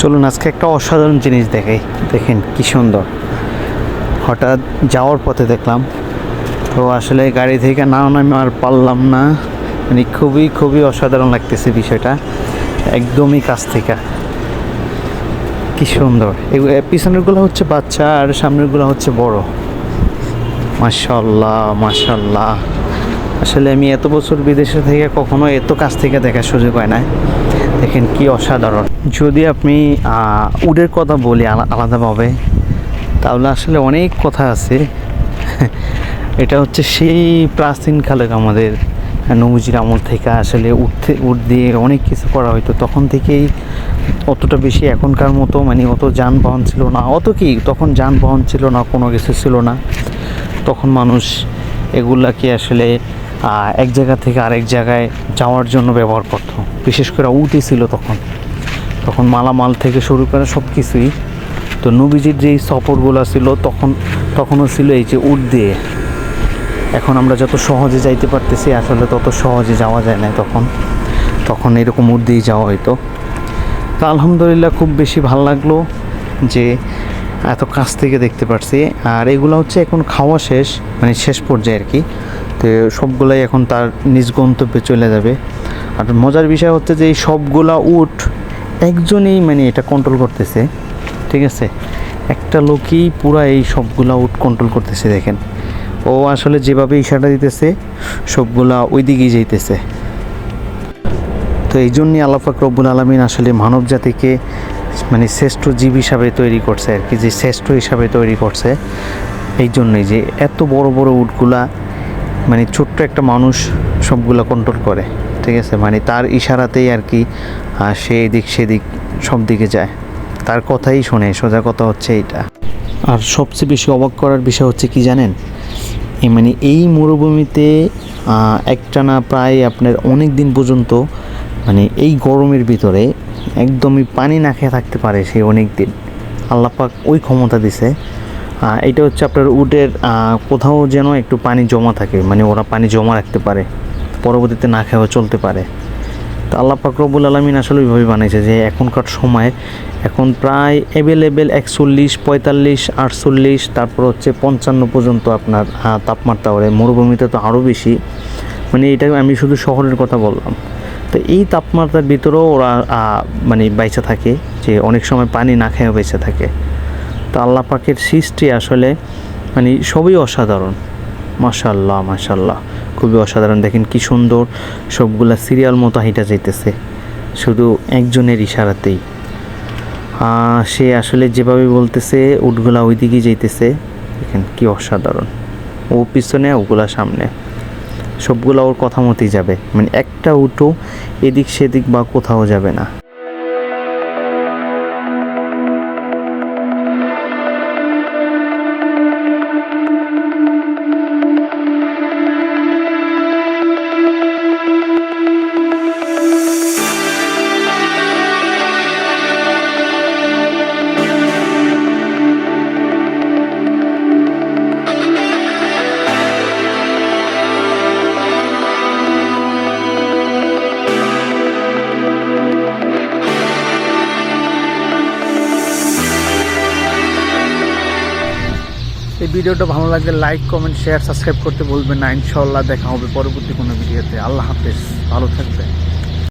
চলুন আজকে একটা অসাধারণ জিনিস দেখাই। দেখেন কি সুন্দর, হঠাৎ যাওয়ার পথে দেখলাম, তো আসলে গাড়ি থেকে নামি আর পারলাম না। মানে খুবই অসাধারণ লাগতেছে বিষয়টা, একদমই কাছ থেকে। কি সুন্দর, এই পিছনেরগুলো হচ্ছে বাচ্চা আর সামনেরগুলো হচ্ছে বড়। মাশাআল্লাহ মাশাআল্লাহ। আসলে আমি এত বছর বিদেশে থেকে কখনো এত কাছ থেকে দেখার সুযোগ হয় না। দেখেন কি অসাধারণ। যদি আপনি উটের কথা বলি আলাদাভাবে, তাহলে আসলে অনেক কথা আছে। এটা হচ্ছে সেই প্রাচীনকালের আমাদের নবীজির আমল থেকে আসলে উট দিয়ে অনেক কিছু করা হতো। তখন থেকেই অতটা বেশি এখনকার মতো মানে অত যানবাহন ছিল না, তখন যানবাহন ছিল না, কোনো কিছু ছিল না। তখন মানুষ এগুলাকে আসলে এক জায়গা থেকে আরেক জায়গায় যাওয়ার জন্য ব্যবহার করতো। বিশেষ করে উটই ছিল তখন মালামাল থেকে শুরু করে সব কিছুই। তো নবীজির যেই সফরগুলো ছিল তখনও ছিল এই যে উট দিয়ে। এখন আমরা যত সহজে যাইতে পারতেছি, আসলে তত সহজে যাওয়া যায় না। তখন এরকম উট দিয়েই যাওয়া হতো। তো আলহামদুলিল্লাহ খুব বেশি ভালো লাগলো যে এত কাছ থেকে দেখতে পারছি। আর এগুলো হচ্ছে এখন খাওয়া শেষ, মানে শেষ পর্যায়ে আর কি। তো সবগুলাই এখন তার নিজ গন্তব্যে চলে যাবে। আর মজার বিষয় হচ্ছে যে এই সবগুলা উট একজনই মানে এটা কন্ট্রোল করতেছে, ঠিক আছে? একটা লোকই পুরা এই সবগুলা উট কন্ট্রোল করতেছে। দেখেন, ও আসলে যেভাবে ইশারা দিতেছে সবগুলা ওই দিকেই যাইতেছে। তো এই জন্যই আল্লাহ পাক রব্বুল আলামিন আসলে মানব জাতিকে মানে শ্রেষ্ঠ জীব হিসাবে তৈরি করছে আর কি, যে শ্রেষ্ঠ হিসাবে তৈরি করছে। এই জন্যই যে এত বড় বড় উটগুলা মানে ছোট্ট একটা মানুষ সবগুলা কন্ট্রোল করে, ঠিক আছে? মানে তার ইশারাতেই আর কি সে এদিক সেদিক সব দিকে যায়, তার কথাই শোনে। সোজা কথা হচ্ছে এইটা। আর সবচেয়ে বেশি অবাক করার বিষয় হচ্ছে কি জানেন, মানে এই মরুভূমিতে একটানা প্রায় আপনার অনেক দিন পর্যন্ত, মানে এই গরমের ভিতরে একদমই পানি না খেয়ে থাকতে পারে সে অনেক দিন। আল্লাহ পাক ওই ক্ষমতা দিছে। এটা হচ্ছে আপনার উটের কোথাও যেন একটু পানি জমা থাকে, মানে ওরা পানি জমা রাখতে পারে, পরবর্তীতে না খেয়েও চলতে পারে। তো আল্লাহ পাক রব্বুল আলামিন আসলে ওইভাবে বানিয়েছে যে এখনকার সময় এখন প্রায় অ্যাভেলেবেল 41, 45, 48, তারপর হচ্ছে 55 পর্যন্ত আপনার তাপমাত্রা ওরে। মরুভূমিতে তো আরও বেশি, মানে এটা আমি শুধু শহরের কথা বললাম। তো এই তাপমাত্রার ভিতরেও ওরা মানে বাইচা থাকে, যে অনেক সময় পানি না খেয়েও বেঁচে থাকে। তো আল্লাহ পাকের সৃষ্টি আসলে মানে সবই অসাধারণ। মাশাআল্লাহ মাশাআল্লাহ, খুবই অসাধারণ। দেখেন কি সুন্দর, সবগুলা সিরিয়াল মতো হাইটা যাইতেছে শুধু একজনের ইশারাতেই। সে আসলে যেভাবে বলতেছে উটগুলা ওই দিকেই যাইতেছে। দেখেন কি অসাধারণ, ও পিছনে ওগুলা সামনে, সবগুলা ওর কথা মতোই যাবে। মানে একটা উটও এদিক সেদিক বা কোথাও যাবে না। এই ভিডিওটা ভালো লাগলে লাইক, কমেন্ট, শেয়ার, সাবস্ক্রাইব করতে ভুলবেন না। ইনশাআল্লাহ দেখা হবে পরবর্তী কোনো ভিডিওতে। আল্লাহ হাফেজ, ভালো থাকবেন।